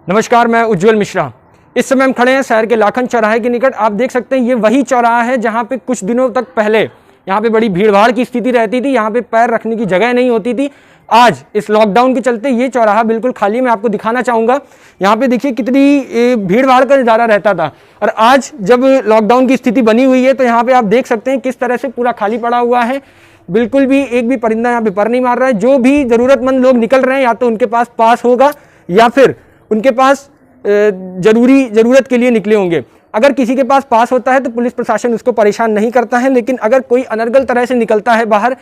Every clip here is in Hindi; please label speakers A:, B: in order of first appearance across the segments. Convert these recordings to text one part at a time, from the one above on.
A: नमस्कार, मैं उज्जवल मिश्रा। इस समय हम खड़े हैं शहर के लाखन चौराहे के निकट। आप देख सकते हैं ये वही चौराहा है जहाँ पे कुछ दिनों तक पहले यहाँ पे बड़ी भीड़भाड़ की स्थिति रहती थी, यहाँ पे पैर रखने की जगह नहीं होती थी। आज इस लॉकडाउन के चलते ये चौराहा बिल्कुल खाली। मैं आपको दिखाना चाहूँगा, यहाँ पे देखिए कितनी भीड़भाड़ का नज़ारा रहता था। और आज जब लॉकडाउन की स्थिति बनी हुई है तो यहाँ पे आप देख सकते हैं किस तरह से पूरा खाली पड़ा हुआ है। बिल्कुल भी एक भी परिंदा यहाँ पे पर नहीं मार रहा है। जो भी ज़रूरतमंद लोग निकल रहे हैं या तो उनके पास पास होगा या फिर उनके पास ज़रूरत के लिए निकले होंगे। अगर किसी के पास पास होता है तो पुलिस प्रशासन उसको परेशान नहीं करता है, लेकिन अगर कोई अनर्गल तरह से निकलता है बाहर,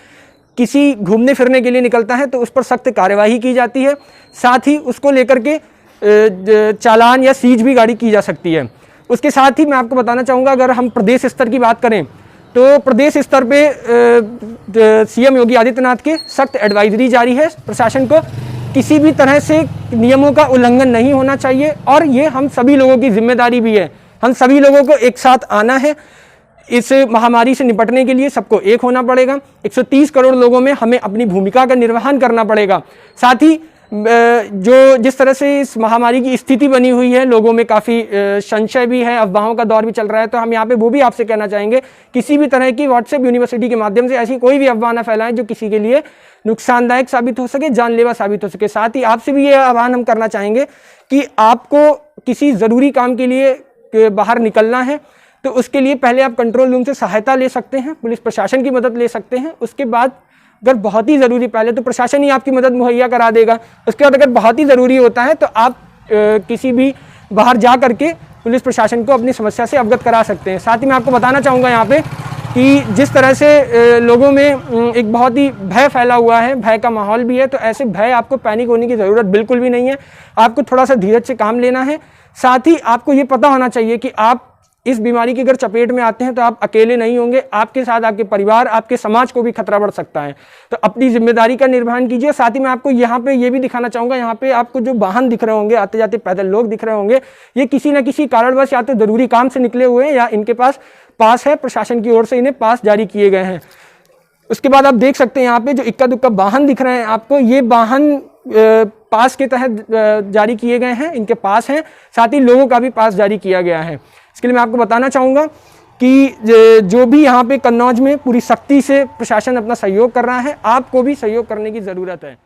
A: किसी घूमने फिरने के लिए निकलता है, तो उस पर सख्त कार्यवाही की जाती है। साथ ही उसको लेकर के चालान या सीज भी गाड़ी की जा सकती है। उसके साथ ही मैं आपको बताना चाहूँगा, अगर हम प्रदेश स्तर की बात करें तो प्रदेश स्तर पे सीएम योगी आदित्यनाथ के सख्त एडवाइजरी जारी है प्रशासन को। किसी भी तरह से नियमों का उल्लंघन नहीं होना चाहिए और ये हम सभी लोगों की जिम्मेदारी भी है। हम सभी लोगों को एक साथ आना है। इस महामारी से निपटने के लिए सबको एक होना पड़ेगा। 130 करोड़ लोगों में हमें अपनी भूमिका का निर्वहन करना पड़ेगा। साथ ही जिस तरह से इस महामारी की स्थिति बनी हुई है, लोगों में काफ़ी संशय भी है, अफवाहों का दौर भी चल रहा है, तो हम यहाँ पे वो भी आपसे कहना चाहेंगे, किसी भी तरह की व्हाट्सएप यूनिवर्सिटी के माध्यम से ऐसी कोई भी अफवाह ना फैलाएं जो किसी के लिए नुकसानदायक साबित हो सके, जानलेवा साबित हो सके। साथ ही आपसे भी ये आह्वान हम करना चाहेंगे कि आपको किसी ज़रूरी काम के लिए बाहर निकलना है तो उसके लिए पहले आप कंट्रोल रूम से सहायता ले सकते हैं, पुलिस प्रशासन की मदद ले सकते हैं। उसके बाद अगर बहुत ही ज़रूरी, पहले तो प्रशासन ही आपकी मदद मुहैया करा देगा, उसके बाद अगर बहुत ही ज़रूरी होता है तो आप किसी भी बाहर जा करके पुलिस प्रशासन को अपनी समस्या से अवगत करा सकते हैं। साथ ही मैं आपको बताना चाहूँगा यहाँ पे कि जिस तरह से लोगों में एक बहुत ही भय फैला हुआ है, भय का माहौल भी है, तो ऐसे भय आपको पैनिक होने की ज़रूरत बिल्कुल भी नहीं है। आपको थोड़ा सा धीरज से काम लेना है। साथ ही आपको ये पता होना चाहिए कि आप इस बीमारी की अगर चपेट में आते हैं तो आप अकेले नहीं होंगे, आपके साथ आपके परिवार, आपके समाज को भी खतरा बढ़ सकता है। तो अपनी जिम्मेदारी का निर्वहन कीजिए। साथ ही मैं आपको यहाँ पे ये भी दिखाना चाहूँगा, यहाँ पे आपको जो वाहन दिख रहे होंगे, आते जाते पैदल लोग दिख रहे होंगे, ये किसी न किसी कारणवश या तो जरूरी काम से निकले हुए हैं या इनके पास है, प्रशासन की ओर से इन्हें पास जारी किए गए हैं। उसके बाद आप देख सकते हैं यहाँ पे जो इक्का दुक्का वाहन दिख रहे हैं आपको, ये वाहन पास के तहत जारी किए गए हैं, इनके पास हैं। साथ ही लोगों का भी पास जारी किया गया है। इसके लिए मैं आपको बताना चाहूँगा कि जो भी यहाँ पे कन्नौज में पूरी सख्ती से प्रशासन अपना सहयोग कर रहा है, आपको भी सहयोग करने की ज़रूरत है।